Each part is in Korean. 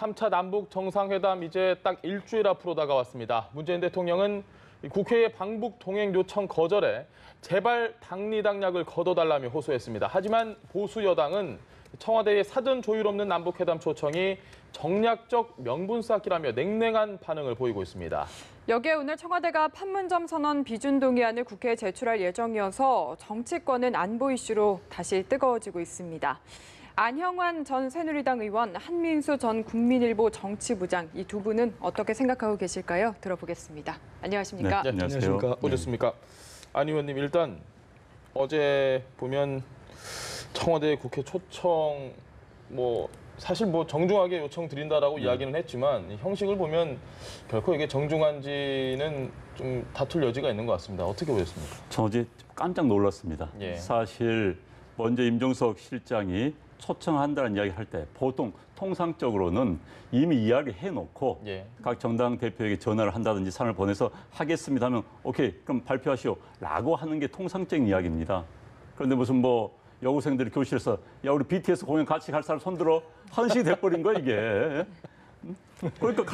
3차 남북 정상회담 이제 딱 일주일 앞으로 다가왔습니다. 문재인 대통령은 국회의 방북 동행 요청 거절에 제발 당리당략을 거둬달라며 호소했습니다. 하지만 보수 여당은 청와대의 사전 조율 없는 남북회담 초청이 정략적 명분 쌓기라며 냉랭한 반응을 보이고 있습니다. 여기에 오늘 청와대가 판문점 선언 비준 동의안을 국회에 제출할 예정이어서 정치권은 안보 이슈로 다시 뜨거워지고 있습니다. 안형환 전 새누리당 의원, 한민수 전 국민일보 정치부장 이 두 분은 어떻게 생각하고 계실까요? 들어보겠습니다. 안녕하십니까? 네, 안녕하십니까? 오셨습니까? 안 의원님, 일단 어제 보면 청와대 국회 초청 사실 정중하게 요청 드린다라고 이야기는 했지만 형식을 보면 결코 이게 정중한지는 좀 다툴 여지가 있는 것 같습니다. 어떻게 보셨습니까? 저 어제 깜짝 놀랐습니다. 예. 사실 먼저 임종석 실장이 초청한다는 이야기 할 때 보통 통상적으로는 이미 이야기를 해놓고 예. 각 정당 대표에게 전화를 한다든지 산을 보내서 하겠습니다 하면 오케이 그럼 발표하시오 라고 하는 게 통상적인 이야기입니다. 그런데 무슨 여고생들이 교실에서 야 우리 BTS 공연 같이 갈 사람 손들어 한식이 돼버린 거야 이게. 그러니까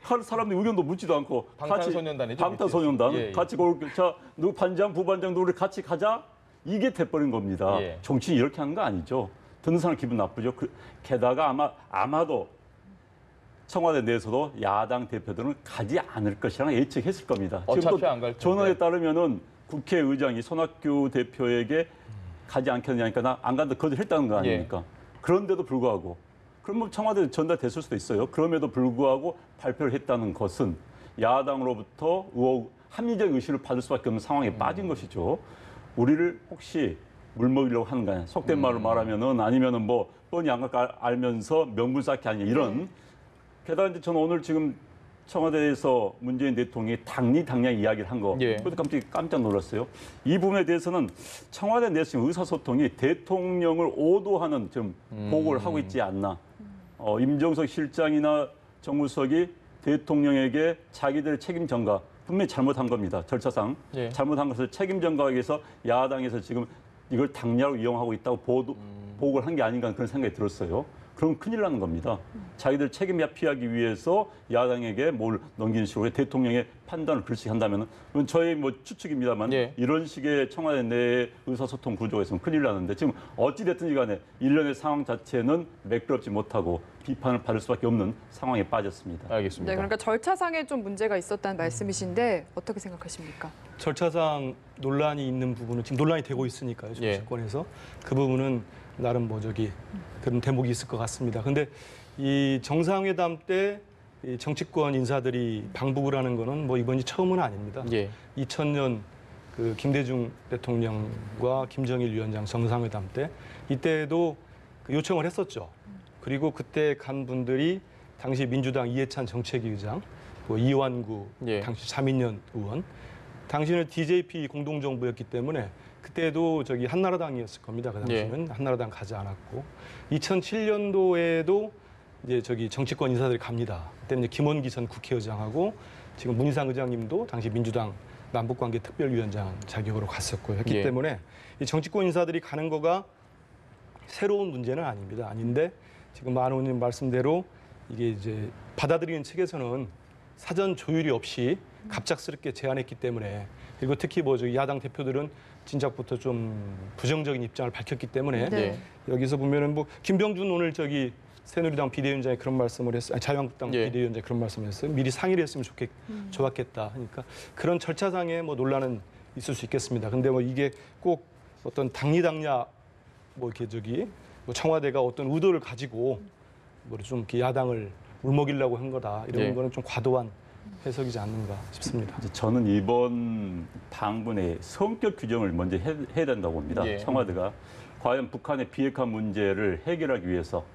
갈 사람들 의견도 묻지도 않고 방탄소년단이죠. 방탄소년단 예, 예. 같이 자 누구 반장 부반장 누구 같이 가자 이게 돼버린 겁니다. 예. 정치인 이렇게 하는 거 아니죠. 듣는 사람 기분 나쁘죠. 게다가 아마도 청와대 내에서도 야당 대표들은 가지 않을 것이라는 예측했을 겁니다. 어차피 안 갈 텐데. 전화에 따르면은 국회의장이 손학규 대표에게 가지 않겠느냐니까 나 안 간다 거절했다는 거 아닙니까? 예. 그런데도 불구하고 그럼 청와대에 전달됐을 수도 있어요. 그럼에도 불구하고 발표를 했다는 것은 야당으로부터 합리적 의심을 받을 수밖에 없는 상황에 빠진 것이죠. 우리를 혹시 물먹이려고 하는 거야. 속된 말로 말하면은 아니면은 뻔히 알면서 명분 쌓기 아니냐 이런. 게다가 이제 저는 오늘 지금 청와대에서 문재인 대통령이 당리당략 이야기를 한 거, 예. 그것도 깜짝 놀랐어요. 이 부분에 대해서는 청와대 내에서 지금 의사소통이 대통령을 오도하는 좀 보고를 하고 있지 않나. 임종석 실장이나 정무수석이 대통령에게 자기들의 책임 전가 분명히 잘못한 겁니다. 절차상 예. 잘못한 것을 책임 전가하기 위해서 야당에서 지금 이걸 당략으로 이용하고 있다고 보고를 한 게 아닌가 그런 생각이 들었어요. 그럼 큰일 나는 겁니다. 자기들 책임 피하기 위해서 야당에게 뭘 넘기는 식으로 대통령의 판단을 그렇게 한다면 은 저의 추측입니다만 예. 이런 식의 청와대 내 의사소통 구조가 있으면 큰일 나는데 지금 어찌됐든지 간에 일련의 상황 자체는 매끄럽지 못하고 비판을 받을 수밖에 없는 상황에 빠졌습니다. 알겠습니다. 네, 그러니까 절차상에 좀 문제가 있었다는 말씀이신데 어떻게 생각하십니까? 절차상 논란이 있는 부분은 지금 논란이 되고 있으니까요. 정치권에서. 그 부분은 나름 그런 대목이 있을 것 같습니다. 근데 이 정상회담 때 이 정치권 인사들이 방북을 하는 거는 이번이 처음은 아닙니다. 예. 2000년 그 김대중 대통령과 김정일 위원장 정상회담 때 이때도 요청을 했었죠. 그리고 그때 간 분들이 당시 민주당 이해찬 정책위 의장, 이완구 예. 당시 자민련 의원, 당시는 DJP 공동정부였기 때문에 그때도 한나라당이었을 겁니다. 그 당시는 한나라당 가지 않았고 2007년도에도 이제 정치권 인사들이 갑니다. 그때 이제 김원기 전 국회의장하고 지금 문희상 의장님도 당시 민주당 남북관계 특별위원장 자격으로 갔었고 했기 때문에 이 정치권 인사들이 가는 거가 새로운 문제는 아닙니다. 아닌데 지금 안 의원님 말씀대로 이게 이제 받아들이는 측에서는 사전 조율이 없이 갑작스럽게 제안했기 때문에 그리고 특히 야당 대표들은 진작부터 좀 부정적인 입장을 밝혔기 때문에 네. 여기서 보면은 김병준 오늘 새누리당 비대위원장이 그런 말씀을 했어요. 자유한국당 비대위원장이 그런 말씀을 했어요. 미리 상의를 했으면 좋았겠다. 그러니까 그런 절차상의 논란은 있을 수 있겠습니다. 근데 이게 꼭 어떤 당리당략 청와대가 어떤 의도를 가지고 좀 야당을 울먹이려고 한 거다. 이런 거는 좀 과도한 해석이지 않는가 싶습니다. 저는 이번 방문의 성격 규정을 먼저 해야 된다고 봅니다. 예. 청와대가 과연 북한의 비핵화 문제를 해결하기 위해서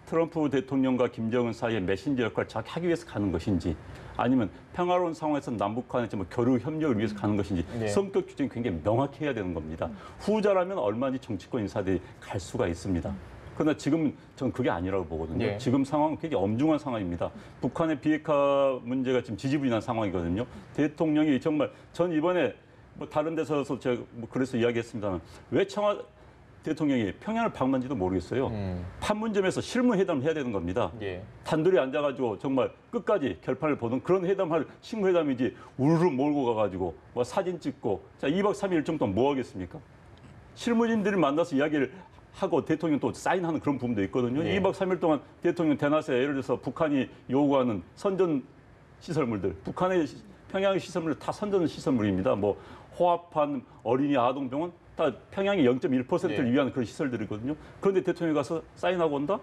트럼프 대통령과 김정은 사이의 메신저 역할을 하기 위해서 가는 것인지 아니면 평화로운 상황에서 남북 간의 교류 협력을 위해서 가는 것인지 성격 규정이 굉장히 명확해야 되는 겁니다. 후자라면 얼마든지 정치권 인사들이 갈 수가 있습니다. 그러나 지금 전 그게 아니라고 보거든요. 지금 상황은 굉장히 엄중한 상황입니다. 북한의 비핵화 문제가 지금 지지부진한 상황이거든요. 대통령이 정말 전 이번에 다른 데서 제가 그래서 이야기했습니다만 왜 대통령이 평양을 방문한지도 모르겠어요. 판문점에서 실무회담을 해야 되는 겁니다. 예. 단둘이 앉아가지고 정말 끝까지 결판을 보는 그런 회담할 실무회담이지 우르르 몰고 가가지고 뭐 사진 찍고 자 2박 3일 일정 동안 뭐 하겠습니까? 실무진들을 만나서 이야기를 하고 대통령 또 사인하는 그런 부분도 있거든요. 예. 2박 3일 동안 대통령 대낮에 예를 들어서 북한이 요구하는 선전 시설물들, 북한의 평양의 시설물 다 선전 시설물입니다. 뭐 호합한 어린이 아동병원 다 평양의 0.1%를 예. 위한 그런 시설들이거든요. 그런데 대통령이 가서 사인하고 온다?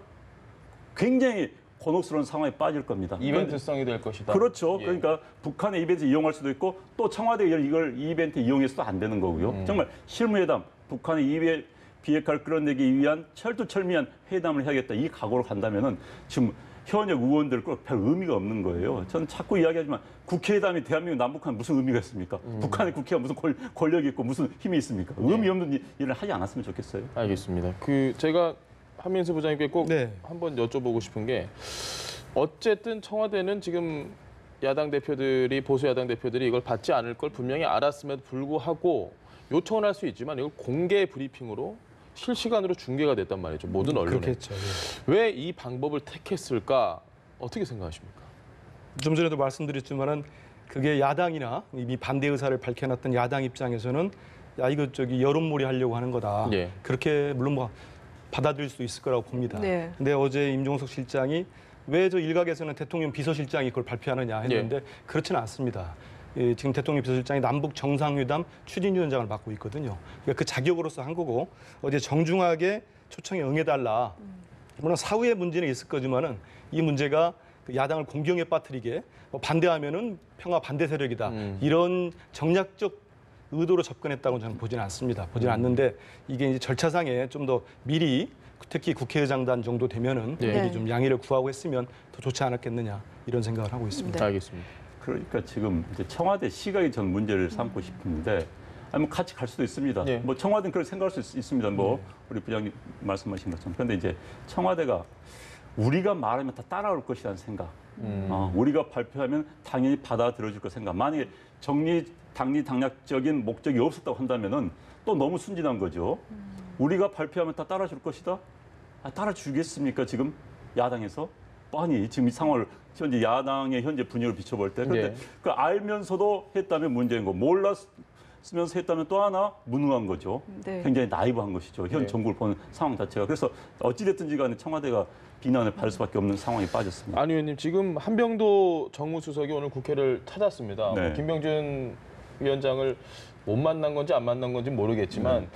굉장히 곤혹스러운 상황에 빠질 겁니다. 이벤트성이 될 것이다. 그렇죠. 예. 그러니까 북한의 이벤트 이용할 수도 있고 또 청와대가 이걸 이벤트 이용해서도 안 되는 거고요. 정말 실무회담, 북한의 비핵화를 끌어내기 위한 철두철미한 회담을 해야겠다. 이 각오로 간다면은 지금 현역 의원들 꼭 별 의미가 없는 거예요. 저는 자꾸 이야기하지만 국회의담이 대한민국 남북한 무슨 의미가 있습니까? 북한의 국회가 무슨 권력이 있고 무슨 힘이 있습니까? 의미 없는 일을 하지 않았으면 좋겠어요. 알겠습니다. 제가 한민수 부장님께 꼭 네. 한번 여쭤보고 싶은 게 어쨌든 청와대는 지금 야당 대표들이 보수 야당 대표들이 이걸 받지 않을 걸 분명히 알았음에도 불구하고 요청을 할 수 있지만 이걸 공개 브리핑으로 실시간으로 중계가 됐단 말이죠. 모든 언론에. 그렇겠죠. 예. 왜 이 방법을 택했을까? 어떻게 생각하십니까? 좀 전에도 말씀드렸지만은 그게 야당이나 이미 반대 의사를 밝혀놨던 야당 입장에서는 야 이거 여론몰이 하려고 하는 거다. 예. 그렇게 물론 뭐 받아들일 수 있을 거라고 봅니다. 네. 근데 어제 임종석 실장이 왜 저 일각에서는 대통령 비서실장이 그걸 발표하느냐 했는데 그렇지는 않습니다. 지금 대통령 비서실장이 남북 정상회담 추진위원장을 맡고 있거든요. 그러니까 그 자격으로서 한 거고 어제 정중하게 초청에 응해달라. 물론 사후에 문제는 있을 거지만은 이 문제가 그 야당을 공경에 빠뜨리게 뭐 반대하면은 평화 반대 세력이다. 이런 정략적 의도로 접근했다고 저는 보지는 않습니다. 보지는 않는데 이게 이제 절차상에 좀 더 미리 특히 국회의장단 정도 되면은 네. 미리 좀 양해를 구하고 했으면 더 좋지 않았겠느냐 이런 생각을 하고 있습니다. 네. 알겠습니다. 그러니까 지금 이제 청와대 시각이 전 문제를 삼고 싶은데 아니 뭐 같이 갈 수도 있습니다. 네. 뭐 청와대는 그렇게 생각할 수 있습니다. 뭐 우리 부장님 말씀하신 것처럼. 그런데 이제 청와대가 우리가 말하면 다 따라올 것이라는 생각. 우리가 발표하면 당연히 받아들여줄 것 생각. 만약에 당리당략적인 목적이 없었다고 한다면은 또 너무 순진한 거죠. 우리가 발표하면 다 따라줄 것이다. 따라주겠습니까 지금 야당에서? 아니 지금 이 상황을 현재 야당의 현재 분위기를 비춰볼 때 그런데 네. 그 알면서도 했다면 문제인 거 몰랐으면서 했다면 또 하나 무능한 거죠. 네. 굉장히 나이브한 것이죠. 현 네. 정부를 보는 상황 자체가. 그래서 어찌됐든지 간에 청와대가 비난을 받을 수밖에 없는 상황에 빠졌습니다. 안 의원님 지금 한병도 정무수석이 오늘 국회를 찾았습니다. 네. 뭐 김병준 위원장을 못 만난 건지 안 만난 건지 모르겠지만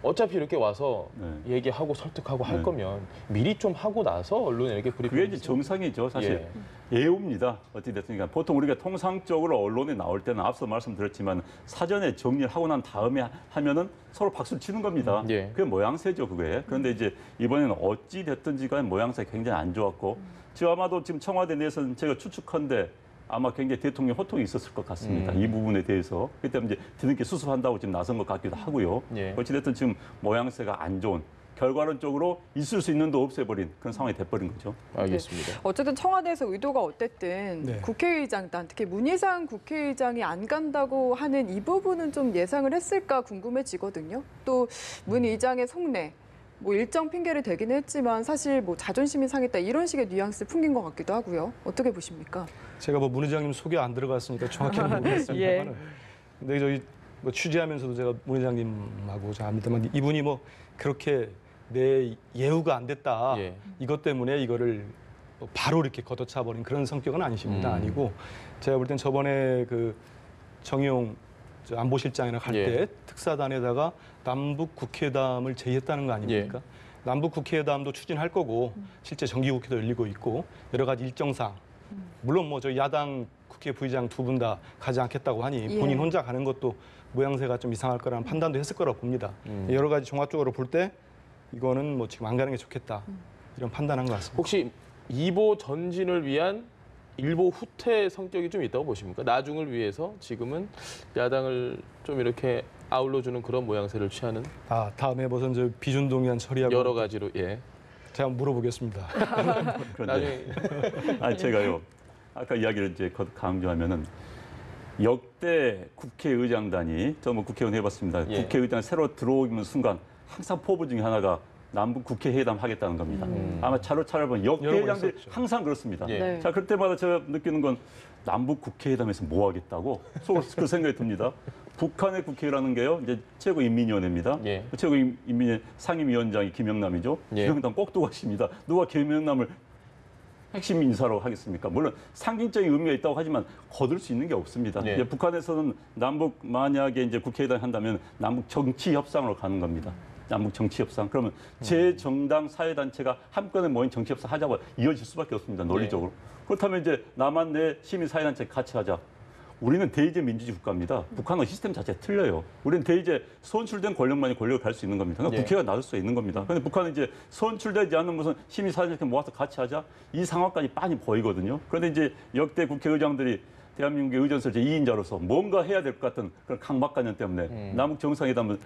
어차피 이렇게 와서 네. 얘기하고 설득하고 할 네. 거면 미리 좀 하고 나서 언론에게 브리핑. 그게 이제 정상이죠. 사실 예우입니다. 어찌됐든 간에 보통 우리가 통상적으로 언론에 나올 때는 앞서 말씀드렸지만 사전에 정리를 하고 난 다음에 하면은 서로 박수를 치는 겁니다. 예. 그게 모양새죠, 그게. 그런데 이제 이번에는 어찌 됐든지 간에 모양새가 굉장히 안 좋았고 지금 아마도 지금 청와대 내에서는 제가 추측한데 아마 굉장히 대통령 호통이 있었을 것 같습니다. 이 부분에 대해서. 그렇기 때문에 이제 뒤늦게 수습한다고 지금 나선 것 같기도 하고요. 예. 어찌됐든 지금 모양새가 안 좋은 결과론적으로 있을 수 있는 도 없애버린 그런 상황이 돼버린 거죠. 알겠습니다. 어쨌든 청와대에서 의도가 어땠든 네. 국회의장단, 특히 문희상 국회의장이 안 간다고 하는 이 부분은 좀 예상을 했을까 궁금해지거든요. 또 문 의장의 속내, 뭐 일정 핑계를 대기는 했지만 사실 뭐 자존심이 상했다 이런 식의 뉘앙스를 풍긴 것 같기도 하고요. 어떻게 보십니까? 제가 뭐 문 의장님 소개 안 들어갔으니까 정확히는 모르겠습니다만, 근데 저희 뭐 취재하면서도 제가 문 의장님하고 잘 압니다만 이분이 뭐 그렇게 내 예우가 안 됐다 예. 이것 때문에 이거를 바로 이렇게 걷어차버린 그런 성격은 아니십니다. 아니고 제가 볼 땐 저번에 그 정의용 안보실장이랑 갈 때 예. 특사단에다가 남북 국회담을 제의했다는 거 아닙니까? 남북 국회담도 추진할 거고 실제 정기국회도 열리고 있고 여러 가지 일정상 물론 뭐 저 야당 국회 부의장 두 분 다 가지 않겠다고 하니 본인 혼자 가는 것도 모양새가 좀 이상할 거라는 판단도 했을 거라고 봅니다. 여러 가지 종합적으로 볼 때 이거는 뭐 지금 안 가는 게 좋겠다 이런 판단한 것 같습니다. 혹시 이보 전진을 위한 일보 후퇴 성격이 좀 있다고 보십니까? 나중을 위해서 지금은 야당을 좀 이렇게 아울러주는 그런 모양새를 취하는 다음에 무슨 저 비준동의안 처리하고 여러 가지로 제가 물어보겠습니다. 그런데 나중에 아니 제가요 아까 이야기를 이제 강조하면은 역대 국회의장단이 저 뭐 국회의원 해봤습니다. 예. 국회의장 새로 들어오는 순간 항상 포부 중에 하나가 남북 국회 회담 하겠다는 겁니다. 아마 차로 찾아보면 역대 여러 번 회장들이 있었죠. 항상 그렇습니다. 예. 네. 자, 그럴 때마다 제가 느끼는 건 남북 국회 회담에서 뭐 하겠다고 속으로 그 생각이 듭니다. 북한의 국회라는 게요, 이제 최고인민위원회입니다. 예. 최고인민위 상임위원장이 김영남이죠. 예. 김영남 꼭두각시입니다. 누가 김영남을 핵심 인사로 하겠습니까? 물론 상징적인 의미가 있다고 하지만 거둘 수 있는 게 없습니다. 네. 이제 북한에서는 남북 만약에 이제 국회의장 한다면 남북 정치 협상으로 가는 겁니다. 남북 정치 협상. 그러면 제 정당 사회단체가 한꺼번에 모인 정치 협상 하자고 이어질 수밖에 없습니다. 논리적으로. 그렇다면 이제 남한 내 시민 사회단체 같이 하자. 우리는 대의제 민주주의 국가입니다. 북한은 시스템 자체가 틀려요. 우리는 대의제 선출된 권력만이 권력을 갈 수 있는 겁니다. 그러니까 예. 국회가 나설 수 있는 겁니다. 그런데 북한은 이제 선출되지 않는 무슨 시민 사회단체 모아서 같이 하자 이 상황까지 빤히 보이거든요. 그런데 이제 역대 국회의장들이 대한민국의 의전설 제2인자로서 뭔가 해야 될 것 같은 그런 강박관념 때문에 남북 정상회담을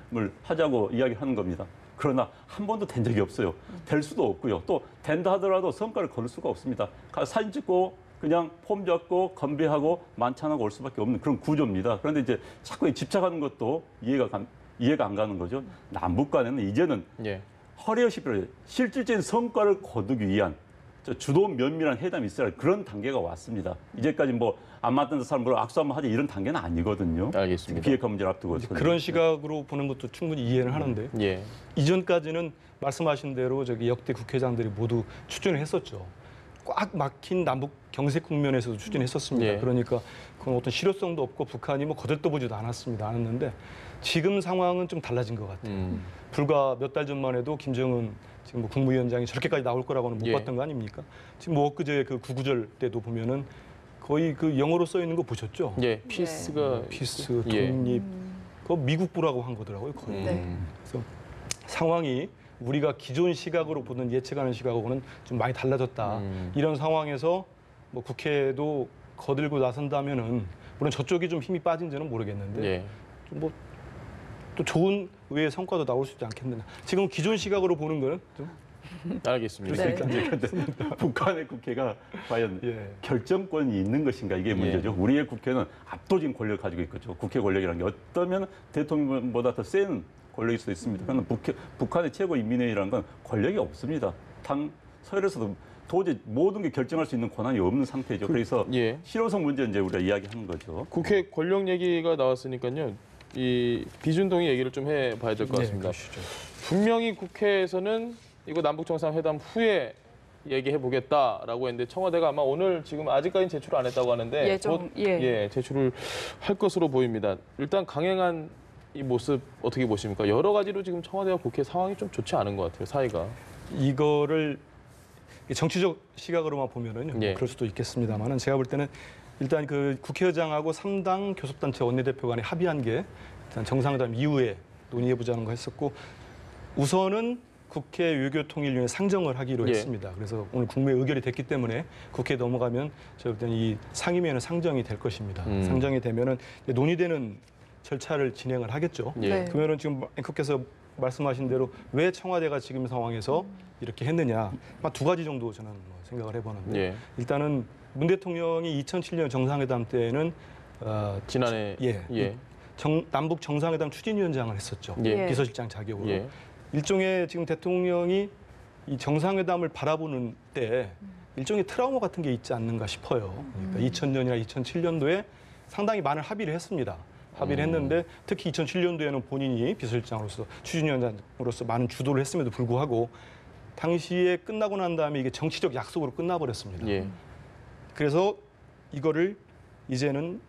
하자고 이야기하는 겁니다. 그러나 한 번도 된 적이 없어요. 될 수도 없고요. 또 된다 하더라도 성과를 거둘 수가 없습니다. 사진 찍고 그냥 폼 잡고 건배하고 만찬하고 올 수밖에 없는 그런 구조입니다. 그런데 이제 자꾸 집착하는 것도 이해가 안 가는 거죠. 남북 간에는 이제는 예. 허리없이 필요해요. 실질적인 성과를 거두기 위한 주도 면밀한 회담이 있어야 할 그런 단계가 왔습니다. 이제까지 뭐 안 맞는 사람으로 악수 한번 하자 이런 단계는 아니거든요. 알겠습니다. 비핵화 문제를 앞두고 그런 시각으로 보는 것도 충분히 이해는 하는데 예. 이전까지는 말씀하신 대로 저기 역대 국회의장들이 모두 추진을 했었죠. 꽉 막힌 남북 경색 국면에서도 추진했었습니다. 예. 그러니까 그건 어떤 실효성도 없고 북한이 뭐 거들떠보지도 않았는데 지금 상황은 좀 달라진 것 같아요. 불과 몇 달 전만 해도 김정은 지금 뭐 국무위원장이 저렇게까지 나올 거라고는 못 예. 봤던 거 아닙니까? 지금 뭐 엊그제 그 구구절 때도 보면은 거의 그 영어로 써 있는 거 보셨죠? 예. 피스가 피스, 예. 독립, 그거 미국부라고 한 거더라고요. 거의. 네. 그래서 상황이 우리가 기존 시각으로 보던 예측하는 시각하고는 좀 많이 달라졌다. 이런 상황에서 뭐 국회도 거들고 나선다면은 물론 저쪽이 좀 힘이 빠진지는 모르겠는데 예. 좀 뭐 또 좋은 의외의 성과도 나올 수 있지 않겠느냐. 지금 기존 시각으로 보는 거는 좀 알겠습니다. 네. 그런데 북한의 국회가 과연 예. 결정권이 있는 것인가 이게 문제죠. 우리의 국회는 압도적인 권력을 가지고 있거든요. 국회 권력이라는 게 어쩌면 대통령보다 더 센 권력일 수도 있습니다. 그러나 북한의 최고인민회의라는 건 권력이 없습니다. 당 서열에서도 도저히 모든 게 결정할 수 있는 권한이 없는 상태죠. 그래서 예. 실효성 문제 이제 우리가 이야기하는 거죠. 국회 권력 얘기가 나왔으니까요. 이 비준동의 얘기를 좀 해봐야 될 것 같습니다. 그러시죠. 분명히 국회에서는 이거 남북 정상회담 후에 얘기해 보겠다라고 했는데 청와대가 아마 오늘 지금 아직까지는 제출 안 했다고 하는데 예정, 곧 예. 제출을 할 것으로 보입니다. 일단 강행한 이 모습 어떻게 보십니까? 여러 가지로 지금 청와대와 국회 상황이 좀 좋지 않은 것 같아요. 사이가. 이거를 정치적 시각으로만 보면은 예. 그럴 수도 있겠습니다만은 제가 볼 때는 일단 그 국회의장하고 3당 교섭단체 원내대표 간에 합의한 게 일단 정상회담 이후에 논의해보자는 거 했었고 우선은 국회 외교통일위원회 상정을 하기로 예. 했습니다. 그래서 오늘 국무회의 의결이 됐기 때문에 국회에 넘어가면 제가 볼 때는 이 상임위에는 상정이 될 것입니다. 상정이 되면은 논의되는 절차를 진행을 하겠죠. 예. 네. 그러면은 지금 앵커께서 말씀하신 대로 왜 청와대가 지금 상황에서 이렇게 했느냐 한 두 가지 정도 저는 뭐 생각을 해보는데 예. 일단은 문 대통령이 2007년 정상회담 때는 지난해 예. 남북 정상회담 추진위원장을 했었죠. 예. 비서실장 자격으로. 예. 일종의 지금 대통령이 이 정상회담을 바라보는 때 일종의 트라우마 같은 게 있지 않는가 싶어요. 그러니까 2000년이나 2007년도에 상당히 많은 합의를 했습니다. 합의를 했는데 특히 2007년도에는 본인이 비서실장으로서 추진위원장으로서 많은 주도를 했음에도 불구하고 당시에 끝나고 난 다음에 이게 정치적 약속으로 끝나버렸습니다. 예. 그래서 이거를 이제는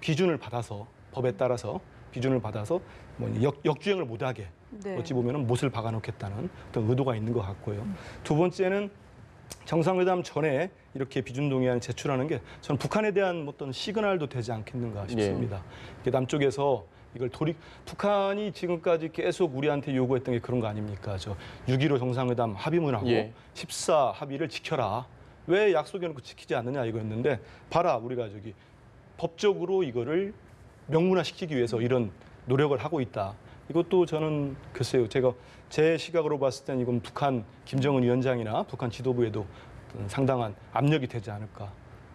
비준을 받아서 법에 따라서 비준을 받아서 뭐 역주행을 못하게 네. 어찌 보면은 못을 박아놓겠다는 어떤 의도가 있는 것 같고요. 두 번째는 정상회담 전에 이렇게 비준 동의안을 제출하는 게 저는 북한에 대한 어떤 시그널도 되지 않겠는가 싶습니다. 이게 남쪽에서 이걸 북한이 지금까지 계속 우리한테 요구했던 게 그런 거 아닙니까? 저 6.15 정상회담 합의문하고 예. 14 합의를 지켜라. 왜 약속해놓고 지키지 않느냐 이거였는데 봐라 우리가 저기 법적으로 이거를 명문화시키기 위해서 이런 노력을 하고 있다. 이것도 저는 글쎄요. 제가 제 시각으로 봤을 땐 이건 북한 김정은 위원장이나 북한 지도부에도 상당한 압력이 되지 않을까.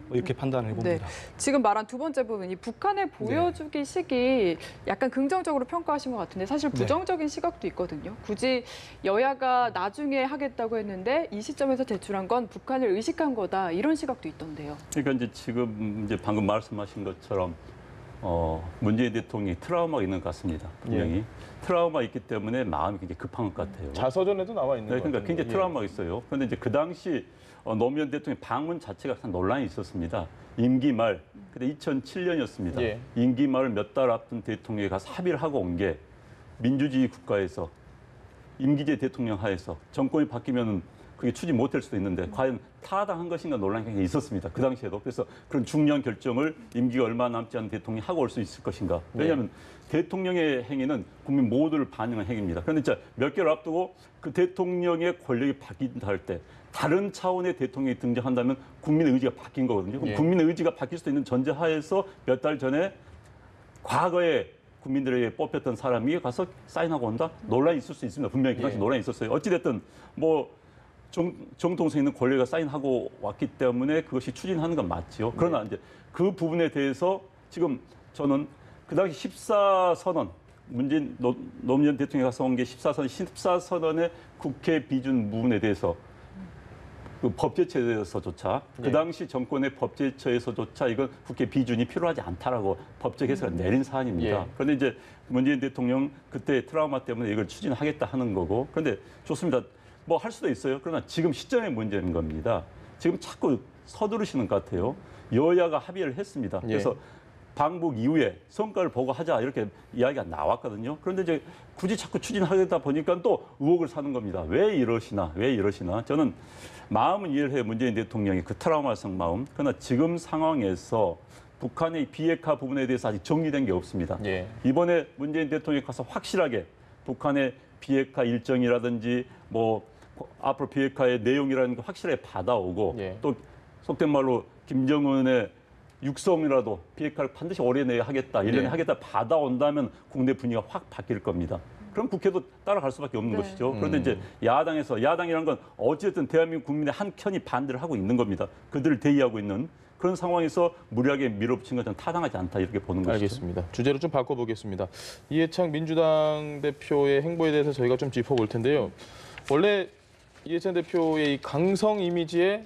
뭐 이렇게 판단을 해봅니다. 네. 지금 말한 두 번째 부분, 이 북한의 보여주기 식이 약간 긍정적으로 평가하신 것 같은데 사실 부정적인 시각도 있거든요. 굳이 여야가 나중에 하겠다고 했는데 이 시점에서 제출한 건 북한을 의식한 거다 이런 시각도 있던데요. 그러니까 이제 지금 이제 방금 말씀하신 것처럼 문재인 대통령이 트라우마가 있는 것 같습니다. 분명히 트라우마 있기 때문에 마음이 굉장히 급한 것 같아요. 자서전에도 나와 있는 네, 것 그러니까 같은데. 굉장히 트라우마가 있어요. 그런데 이제 그 당시 노무현 대통령 방문 자체가 상 논란이 있었습니다. 임기 말, 그때 2007년이었습니다. 예. 임기 말을 몇 달 앞둔 대통령이 가서 합의를 하고 온 게 민주주의 국가에서 임기제 대통령 하에서 정권이 바뀌면은 그게 추진 못할 수도 있는데 과연 타당한 것인가 논란이 굉장히 있었습니다. 그 당시에도. 그래서 그런 중요한 결정을 임기가 얼마 남지 않은 대통령이 하고 올 수 있을 것인가. 왜냐하면 대통령의 행위는 국민 모두를 반영한 행위입니다. 그런데 진짜 몇 개월 앞두고 그 대통령의 권력이 바뀐다 할 때 다른 차원의 대통령이 등장한다면 국민의 의지가 바뀐 거거든요. 그럼 국민의 의지가 바뀔 수 있는 전제하에서 몇 달 전에 과거에 국민들에게 뽑혔던 사람이 가서 사인하고 온다? 논란이 있을 수 있습니다. 분명히 그 당시 논란이 있었어요. 어찌됐든 뭐 정통성 있는 권력이 사인하고 왔기 때문에 그것이 추진하는 건 맞지요. 그러나 이제 그 부분에 대해서 지금 저는 그 당시 14선언, 노무현 대통령이 가서 온 게 14선언의 국회 비준 부분에 대해서 그 법제처에서조차 그 당시 정권의 법제처에서조차 이건 국회 비준이 필요하지 않다라고 법적 해석을 내린 사안입니다. 그런데 이제 문재인 대통령 그때 트라우마 때문에 이걸 추진하겠다 하는 거고, 그런데 좋습니다. 뭐 할 수도 있어요. 그러나 지금 시점의 문제는 겁니다. 지금 자꾸 서두르시는 것 같아요. 여야가 합의를 했습니다. 그래서 방북 이후에 성과를 보고 하자 이렇게 이야기가 나왔거든요. 그런데 이제 굳이 자꾸 추진하겠다 보니까 또 의혹을 사는 겁니다. 왜 이러시나? 왜 이러시나? 저는 마음은 이해를 해요. 문재인 대통령이 그 트라우마성 마음. 그러나 지금 상황에서 북한의 비핵화 부분에 대해서 아직 정리된 게 없습니다. 이번에 문재인 대통령이 가서 확실하게 북한의 비핵화 일정이라든지 뭐 앞으로 비핵화의 내용이라는 거 확실하게 받아오고 또 속된 말로 김정은의 육성이라도 비핵화를 반드시 올해 내에 하겠다, 1년에 하겠다 받아온다면 국내 분위기가 확 바뀔 겁니다. 그럼 국회도 따라갈 수밖에 없는 것이죠. 그런데 이제 야당이라는 건 어쨌든 대한민국 국민의 한 켠이 반대를 하고 있는 겁니다. 그들을 대의하고 있는 그런 상황에서 무리하게 밀어붙인 것은 타당하지 않다 이렇게 보는 것이죠. 알겠습니다. 주제를 좀 바꿔보겠습니다. 이해창 민주당 대표의 행보에 대해서 저희가 좀 짚어볼 텐데요. 원래 이해찬 대표의 이 강성 이미지에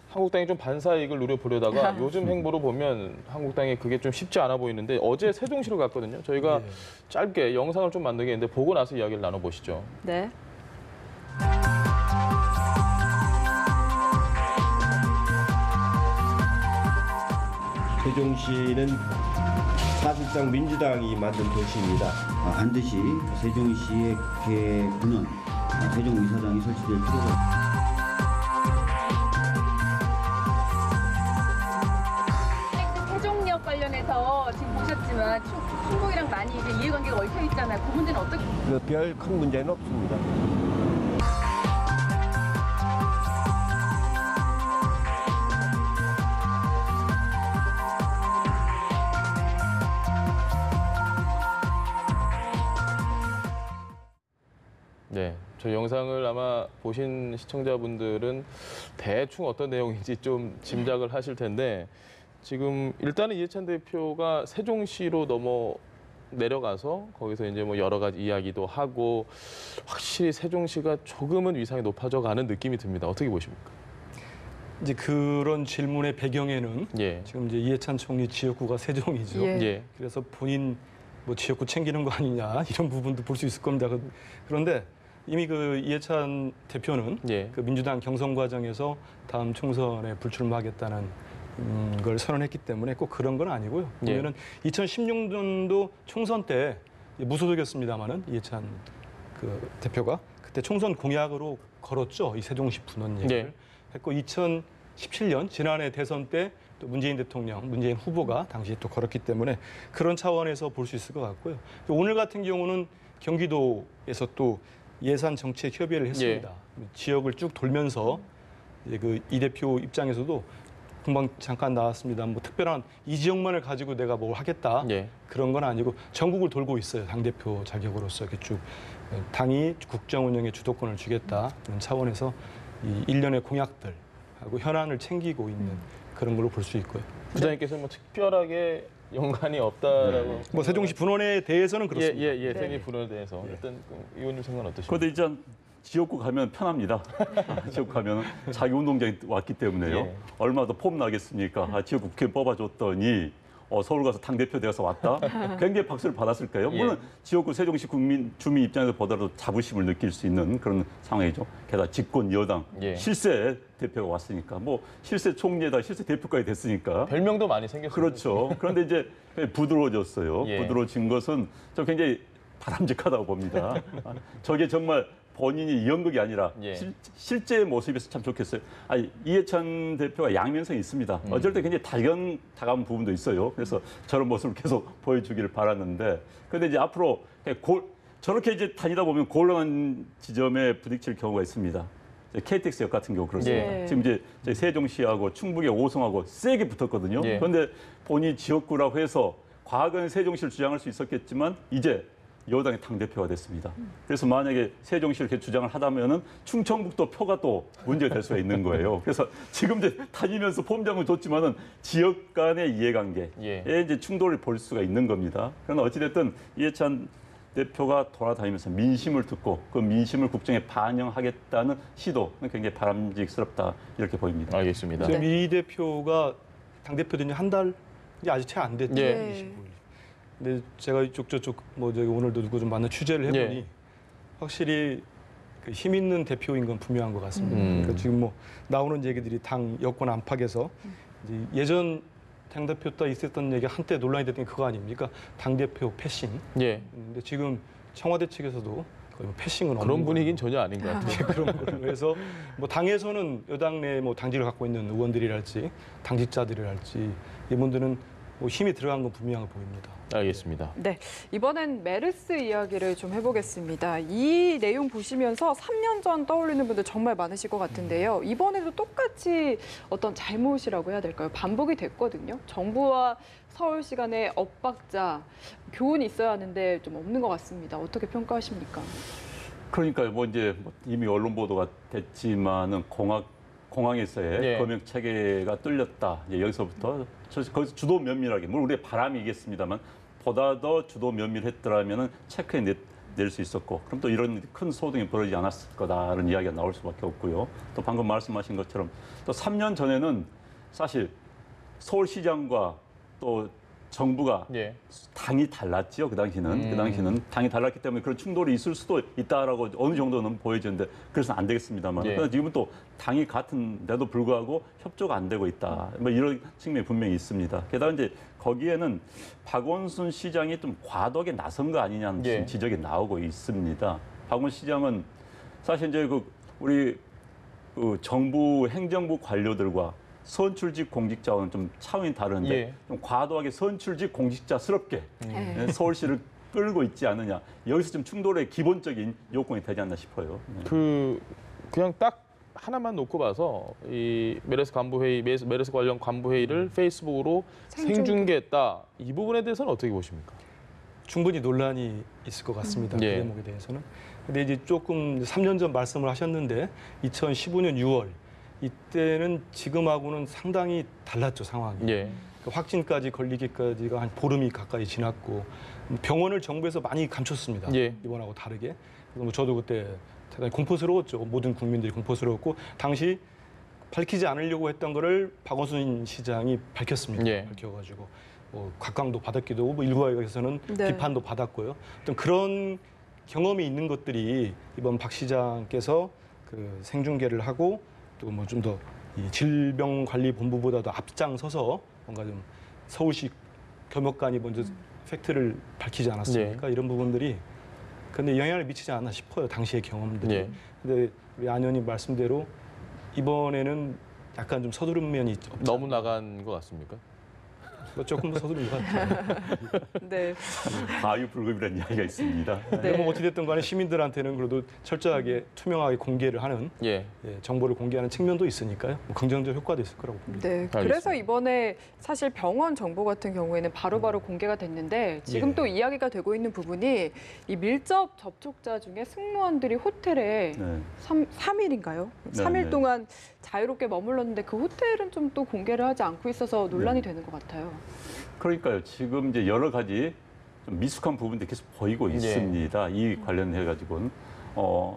한국당이 좀 반사이익을 누려보려다가 요즘 행보로 보면 한국당이 그게 좀 쉽지 않아 보이는데 어제 세종시로 갔거든요. 저희가 짧게 영상을 좀 만들게 했는데 보고 나서 이야기를 나눠보시죠. 네. 세종시는 사실상 민주당이 만든 도시입니다. 반드시 세종시의 국회구는 세종의사당이 설치될 필요가 있습니다. 세종역 관련해서 지금 보셨지만 충북이랑 많이 이제 이해관계가 얽혀 있잖아요. 그 문제는 어떻게? 별 큰 문제는 없습니다. 네, 저 영상을 아마 보신 시청자분들은 대충 어떤 내용인지 좀 짐작을 하실 텐데 지금 일단은 이해찬 대표가 세종시로 내려가서 거기서 이제 뭐 여러 가지 이야기도 하고 확실히 세종시가 조금은 위상이 높아져가는 느낌이 듭니다. 어떻게 보십니까? 이제 그런 질문의 배경에는 지금 이제 이해찬 총리 지역구가 세종이죠. 그래서 본인 뭐 지역구 챙기는 거 아니냐 이런 부분도 볼 수 있을 겁니다. 그런데 이미 그 이해찬 대표는 그 민주당 경선 과정에서 다음 총선에 불출마하겠다는 걸 선언했기 때문에 꼭 그런 건 아니고요. 보면은 2016년도 총선 때 무소속이었습니다만은 이해찬 그 대표가 그때 총선 공약으로 걸었죠. 이 세종시 분원 얘기를 했고 2017년 지난해 대선 때 또 문재인 후보가 당시에 또 걸었기 때문에 그런 차원에서 볼 수 있을 것 같고요. 오늘 같은 경우는 경기도에서 또 예산 정책 협의를 했습니다. 지역을 쭉 돌면서 이제 그 이 대표 입장에서도 금방 잠깐 나왔습니다. 뭐 특별한 이 지역만을 가지고 내가 뭘 하겠다 그런 건 아니고 전국을 돌고 있어요. 당 대표 자격으로서 이렇게 쭉 당이 국정 운영의 주도권을 주겠다 그런 차원에서 이 일련의 공약들하고 현안을 챙기고 있는 그런 걸로 볼 수 있고요. 부장님께서 뭐 특별하게 연관이 없다라고. 뭐 세종시 분원에 대해서는 그렇습니다. 예. 세종시 분원에 대해서 일단 의원님 생각은 어떠십니까? 그런데 이제 지역구 가면 편합니다. 지역구 가면 자기 운동장에 왔기 때문에요. 예. 얼마나 더 폼 나겠습니까? 지역구 국회 뽑아줬더니 서울 가서 당대표 되어서 왔다? 굉장히 박수를 받았을까요? 예. 물론 지역구 세종시 주민 입장에서 보더라도 자부심을 느낄 수 있는 그런 상황이죠. 게다가 집권 여당 예. 실세 대표가 왔으니까 뭐 실세 총리에다 실세 대표까지 됐으니까 별명도 많이 생겼어요. 그렇죠. 그런데 이제 부드러워졌어요. 예. 부드러워진 것은 저 굉장히 바람직하다고 봅니다. 저게 정말 본인이 연극이 아니라 예. 실제 모습에서 참 좋겠어요. 이해찬 대표가 양면성이 있습니다. 어쩔 때 굉장히 다가온 부분도 있어요. 그래서 저런 모습을 계속 보여주기를 바랐는데, 그런데 이제 앞으로 저렇게 이제 다니다 보면 곤란한 지점에 부딪힐 경우가 있습니다. KTX역 같은 경우 그렇습니다. 예. 지금 이제 저희 세종시하고 충북의 오송하고 세게 붙었거든요. 예. 그런데 본인이 지역구라고 해서 과거엔 세종시를 주장할 수 있었겠지만 이제 여당의 당대표가 됐습니다. 그래서 만약에 세종시를 이렇게 주장을 하다면은 충청북도 표가 또 문제가 될 수가 있는 거예요. 그래서 지금 이제 다니면서 폼장은 좋지만은 지역 간의 이해관계에 이제 충돌을 볼 수가 있는 겁니다. 그러나 어찌됐든 이해찬 대표가 돌아다니면서 민심을 듣고 그 민심을 국정에 반영하겠다는 시도는 굉장히 바람직스럽다 이렇게 보입니다. 알겠습니다. 지금 이 대표가 당대표 된 지 한 달 아직 채 안 됐죠. 예. 25일. 근데 제가 이쪽 저쪽 뭐 저기 오늘도 누구 좀 만나 취재를 해보니 예. 확실히 그 힘 있는 대표인 건 분명한 것 같습니다. 그러니까 지금 뭐 나오는 얘기들이 당 여권 안팎에서 이제 예전 당대표 때 있었던 얘기 한때 논란이 됐던 게 그거 아닙니까? 당대표 패싱. 예. 근데 지금 청와대 측에서도 거의 뭐 패싱은 그런 없는 분위기는 전혀 아닌 것 같아요. 그런 걸로 해서 뭐 당에서는 여당 내 뭐 당직을 갖고 있는 의원들이랄지 당직자들이랄지 이분들은 뭐 힘이 들어간 건 분명해 보입니다. 알겠습니다. 네, 이번엔 메르스 이야기를 좀 해보겠습니다. 이 내용 보시면서 3년 전 떠올리는 분들 정말 많으실 것 같은데요. 이번에도 똑같이 어떤 잘못이라고 해야 될까요? 반복이 됐거든요. 정부와 서울시 간의 엇박자, 교훈이 있어야 하는데 좀 없는 것 같습니다. 어떻게 평가하십니까? 그러니까 뭐 이제 이미 언론 보도가 됐지만은 공항에서의 예. 검역 체계가 뚫렸다. 이제 여기서부터 거기서 주도 면밀하게, 물론 우리의 바람이겠습니다만 보다 더 주도 면밀했더라면은 체크해 낼 수 있었고, 그럼 또 이런 큰 소동이 벌어지지 않았을 거다라는 이야기가 나올 수밖에 없고요. 또 방금 말씀하신 것처럼 또 3년 전에는 사실 서울시장과 또 정부가 예. 당이 달랐지요. 그 당시는 당이 달랐기 때문에 그런 충돌이 있을 수도 있다라고 어느 정도는 보여지는데 그래서는 안 되겠습니다만 예. 그러나 지금은 또 당이 같은데도 불구하고 협조가 안 되고 있다. 뭐 이런 측면이 분명히 있습니다. 게다가 이제 거기에는 박원순 시장이 좀 과도하게 나선 거 아니냐는 예. 지적이 나오고 있습니다. 박원순 시장은 사실 이제 우리 정부 행정부 관료들과 선출직 공직자와는 좀 차원이 다른데 예. 좀 과도하게 선출직 공직자스럽게 네. 서울시를 끌고 있지 않느냐. 여기서 좀 충돌의 기본적인 요건이 되지 않나 싶어요. 그냥 딱 하나만 놓고 봐서 이 메르스 관련 간부 회의를 페이스북으로 생중계했다. 이 부분에 대해서는 어떻게 보십니까? 충분히 논란이 있을 것 같습니다. 그 예. 대목에 대해서는. 근데 이제 조금 3년 전 말씀을 하셨는데 2015년 6월 이때는 지금하고는 상당히 달랐죠, 상황이. 예. 확진까지 걸리기까지가 한 보름이 가까이 지났고 병원을 정부에서 많이 감췄습니다. 예. 이번하고 다르게. 그래서 뭐 저도 그때 대단히 공포스러웠죠. 모든 국민들이 공포스러웠고 당시 밝히지 않으려고 했던 거를 박원순 시장이 밝혔습니다. 예. 밝혀가지고 뭐 각광도 받았기도 하고 뭐 일부에서는 네. 비판도 받았고요. 어떤 그런 경험이 있는 것들이 이번 박 시장께서 그 생중계를 하고 또 뭐 좀 더 이 질병관리본부보다도 앞장서서 뭔가 좀 서울시 겸역관이 먼저 팩트를 밝히지 않았습니까? 이런 부분들이 근데 영향을 미치지 않나 싶어요. 당시의 경험들이. 예. 근데 우리 안 의원님 말씀대로 이번에는 약간 좀 서두른 면이 없지 너무 나간 것 같습니까? 조금 서두른 것 같아요. 네. 과유불급이라는 이야기가 있습니다. 네. 뭐 어찌됐든 간에 시민들한테는 그래도 철저하게 투명하게 공개를 하는 예. 정보를 공개하는 측면도 있으니까요. 뭐 긍정적 효과도 있을 거라고 봅니다. 네, 알겠습니다. 그래서 이번에 사실 병원 정보 같은 경우에는 바로바로 공개가 됐는데 지금 예. 또 이야기가 되고 있는 부분이 이 밀접 접촉자 중에 승무원들이 호텔에 네. 3일인가요? 네, 3일 네. 동안 자유롭게 머물렀는데 그 호텔은 좀 또 공개를 하지 않고 있어서 논란이 되는 것 같아요. 그러니까요. 지금 이제 여러 가지 좀 미숙한 부분들이 계속 보이고 있습니다. 이 관련해 가지고는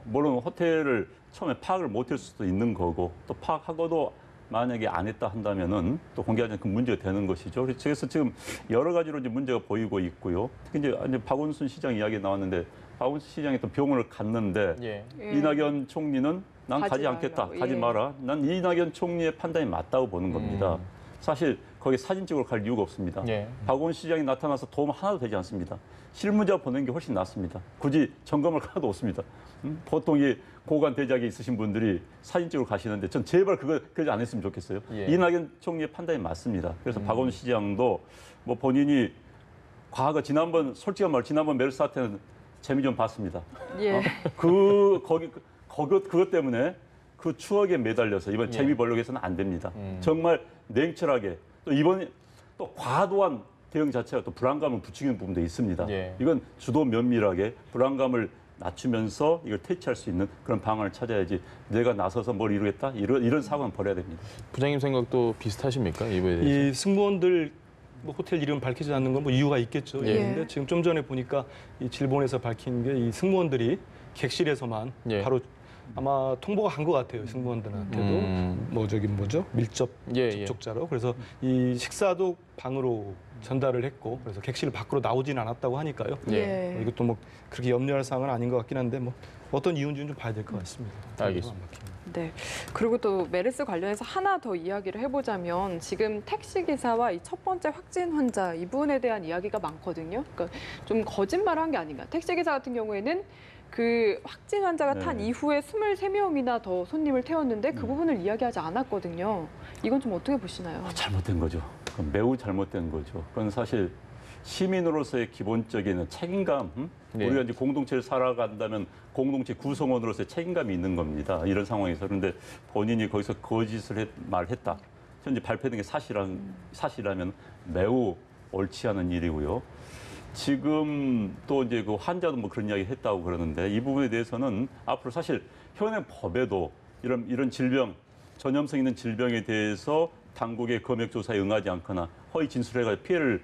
물론 호텔을 처음에 파악을 못할 수도 있는 거고 또 파악하고도 만약에 안 했다 한다면은 또 공개하지 않으면 문제가 되는 것이죠. 그래서 지금 여러 가지로 이제 문제가 보이고 있고요. 특히 이제 박원순 시장 이야기 나왔는데 박원순 시장이 또 병원을 갔는데 예. 이낙연 총리는 난 가지 가지 않겠다, 말라고. 가지 예. 마라. 난 이낙연 총리의 판단이 맞다고 보는 겁니다. 사실 거기 사진 찍으러 갈 이유가 없습니다. 예. 박원순 시장이 나타나서 도움 하나도 되지 않습니다. 실무자 보내는 게 훨씬 낫습니다. 굳이 점검을 하나도 없습니다. 보통 이 고관 대작이 있으신 분들이 사진 찍으러 가시는데 전 제발 그거 안 했으면 좋겠어요. 예. 이낙연 총리의 판단이 맞습니다. 그래서 박원순 시장도 뭐 본인이 과거 솔직한 말 지난번 메르스 사태는 재미 좀 봤습니다. 예. 그것 때문에 그 추억에 매달려서 이번 예. 재미 보려고 해서는 안 됩니다. 정말 냉철하게 또 이번에 또 과도한 대응 자체가 또 불안감을 부추기는 부분도 있습니다. 예. 이건 주도 면밀하게 불안감을 낮추면서 이걸 퇴치할 수 있는 그런 방안을 찾아야지 내가 나서서 뭘 이루겠다 이런 사고는 버려야 됩니다. 부장님 생각도 비슷하십니까? 이거에 대해서? 이 승무원들 뭐 호텔 이름 밝히지 않는 건 뭐 이유가 있겠죠. 예. 근데 지금 좀 전에 보니까 이 질본에서 밝힌 게 이 승무원들이 객실에서만 예. 바로 아마 통보가 간 것 같아요. 승무원들한테도 뭐죠? 밀접 예, 접촉자로. 그래서 이 식사도 방으로 전달을 했고 그래서 객실 밖으로 나오진 않았다고 하니까요. 예. 예. 이것도 뭐 그렇게 염려할 사항은 아닌 것 같긴 한데 뭐 어떤 이유인지는 좀 봐야 될 것 같습니다. 알겠습니다. 네. 그리고 또 메르스 관련해서 하나 더 이야기를 해보자면 지금 택시 기사와 이 첫 번째 확진 환자 이 부분에 대한 이야기가 많거든요. 그러니까 좀 거짓말한 게 아닌가. 택시 기사 같은 경우에는 그 확진 환자가 네. 탄 이후에 23명이나 더 손님을 태웠는데 그 부분을 이야기하지 않았거든요. 이건 좀 어떻게 보시나요? 잘못된 거죠. 그건 매우 잘못된 거죠. 그건 사실 시민으로서의 기본적인 책임감, 네. 우리가 이제 공동체를 살아간다면 공동체 구성원으로서의 책임감이 있는 겁니다. 이런 상황에서. 그런데 본인이 거기서 거짓을 말했다. 현재 발표된 게 사실이라면 매우 옳지 않은 일이고요. 지금 또 이제 그 환자도 뭐 그런 이야기 했다고 그러는데 이 부분에 대해서는 앞으로 사실 현행 법에도 이런 질병, 전염성 있는 질병에 대해서 당국의 검역 조사에 응하지 않거나 허위 진술해가 피해를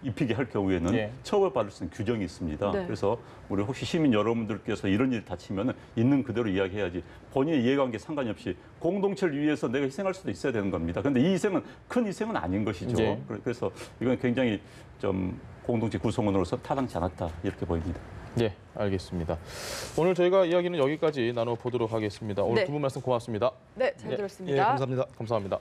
입히게 할 경우에는 예. 처벌받을 수 있는 규정이 있습니다. 네. 그래서 우리 혹시 시민 여러분들께서 이런 일이 닥치면 있는 그대로 이야기해야지 본인의 이해관계 상관이 없이 공동체를 위해서 내가 희생할 수도 있어야 되는 겁니다. 그런데 이 희생은 큰 희생은 아닌 것이죠. 예. 그래서 이건 굉장히 좀 공동체 구성원으로서 타당치 않았다 이렇게 보입니다. 네, 알겠습니다. 오늘 저희가 이야기는 여기까지 나눠보도록 하겠습니다. 오늘 네. 두 분 말씀 고맙습니다. 네, 잘 예. 들었습니다. 예, 감사합니다. 감사합니다.